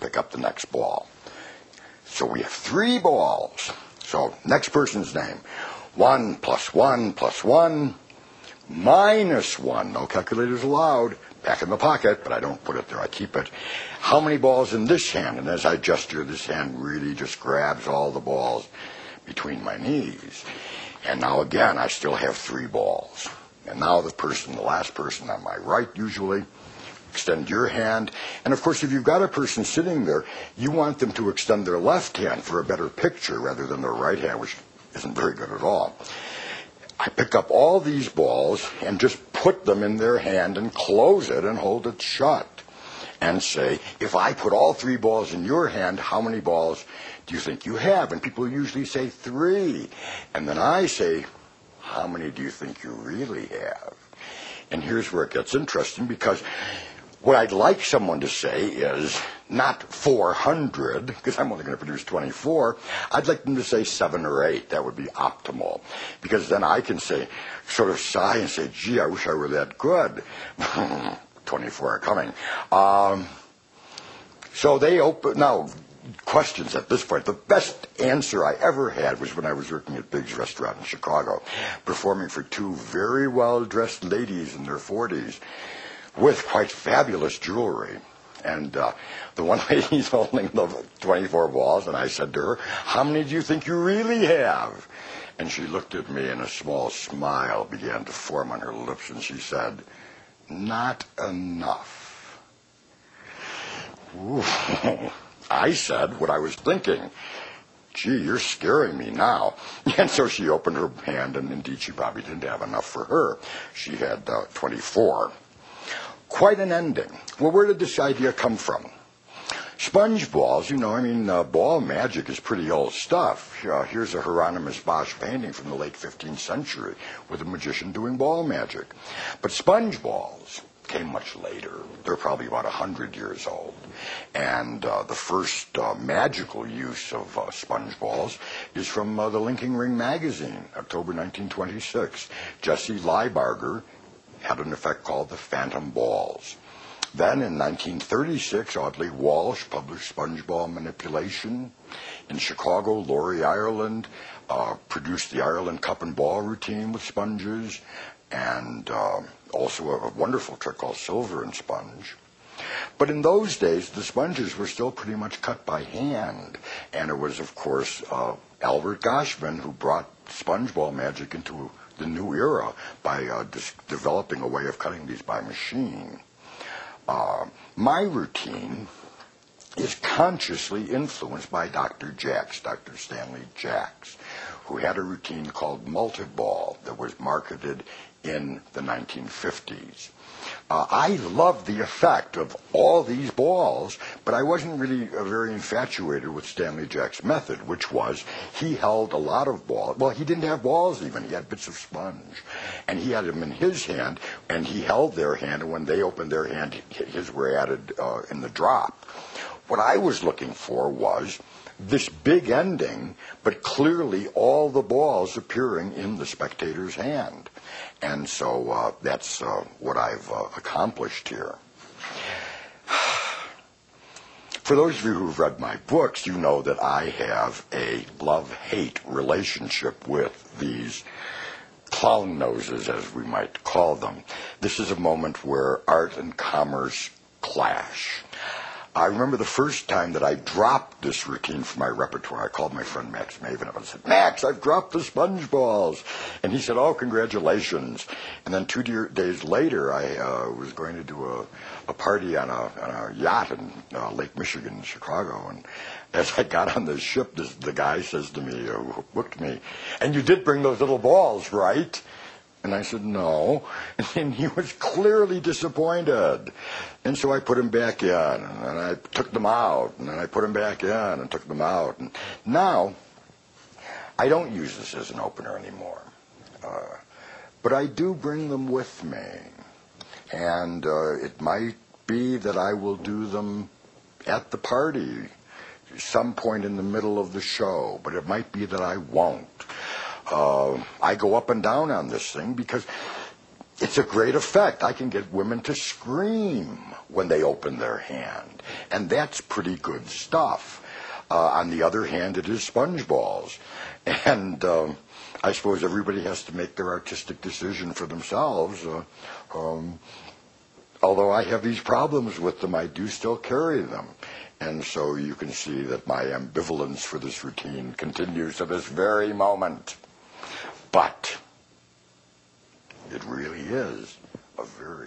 pick up the next ball. So we have 3 balls. So next person's name. 1 plus 1 plus 1 minus 1. No calculators allowed. Back in the pocket, but I don't put it there. I keep it. How many balls in this hand? And as I gesture, this hand really just grabs all the balls between my knees. And now again, I still have 3 balls. And now the last person on my right usually, extend your hand. And of course, if you've got a person sitting there, you want them to extend their left hand for a better picture rather than their right hand, which isn't very good at all. I pick up all these balls and just put them in their hand and close it and hold it shut and say, if I put all 3 balls in your hand, how many balls do you think you have? And people usually say 3. And then I say, how many do you think you really have? And here's where it gets interesting, because what I'd like someone to say is not 400, because I'm only going to produce 24. I'd like them to say 7 or 8. That would be optimal, because then I can say, sort of sigh and say, gee, I wish I were that good. 24 are coming. So they open. Now, questions at this point. The best answer I ever had was when I was working at Big's Restaurant in Chicago, performing for 2 very well-dressed ladies in their 40s with quite fabulous jewelry. And the one lady's holding the 24 balls, and I said to her, how many do you think you really have? And she looked at me, and a small smile began to form on her lips, and she said, not enough. Ooh. I said what I was thinking. Gee, you're scaring me now. And so she opened her hand, and indeed she probably didn't have enough for her. She had 24. Quite an ending. Well, where did this idea come from? Sponge balls, ball magic is pretty old stuff. Here's a Hieronymus Bosch painting from the late 15th century with a magician doing ball magic. But sponge balls came much later. They're probably about 100 years old. And the first magical use of sponge balls is from the Linking Ring magazine, October 1926. Jesse Liebarger had an effect called the Phantom Balls. Then in 1936, Audley Walsh published Sponge Ball Manipulation. In Chicago, Laurie Ireland produced the Ireland Cup and Ball routine with sponges, and also a wonderful trick called Silver and Sponge. But in those days, the sponges were still pretty much cut by hand. And it was, of course, Albert Goshman who brought sponge ball magic into the new era by developing a way of cutting these by machine. My routine is consciously influenced by Dr. Stanley Jacks, who had a routine called multi-ball that was marketed in the 1950s. I loved the effect of all these balls, but I wasn't really very infatuated with Stanley Jack's method, which was he held a lot of balls. Well, he didn't have balls even. He had bits of sponge. And he had them in his hand, and he held their hand, and when they opened their hand, his were added in the drop. What I was looking for was this big ending, but clearly all the balls appearing in the spectator's hand. And so that's what I've accomplished here. For those of you who've read my books, you know that I have a love-hate relationship with these clown noses, as we might call them. This is a moment where art and commerce clash. I remember the first time that I dropped this routine from my repertoire. I called my friend Max Maven up and said, Max, I've dropped the sponge balls. And he said, oh, congratulations. And then 2 days later, I was going to do a party on a yacht in Lake Michigan in Chicago. And as I got on the ship, the guy says to me, who booked me, and you did bring those little balls, right? And I said, no. And he was clearly disappointed. And so I put him back in, and I took them out, and then I put him back in and took them out. And now, I don't use this as an opener anymore. But I do bring them with me. And it might be that I will do them at the party, some point in the middle of the show. But it might be that I won't. I go up and down on this thing because It's a great effect. I can get women to scream when they open their hand, and that's pretty good stuff. On the other hand, it is sponge balls, and I suppose everybody has to make their artistic decision for themselves. Although I have these problems with them, I do still carry them. And so you can see that my ambivalence for this routine continues to this very moment. But it really is a very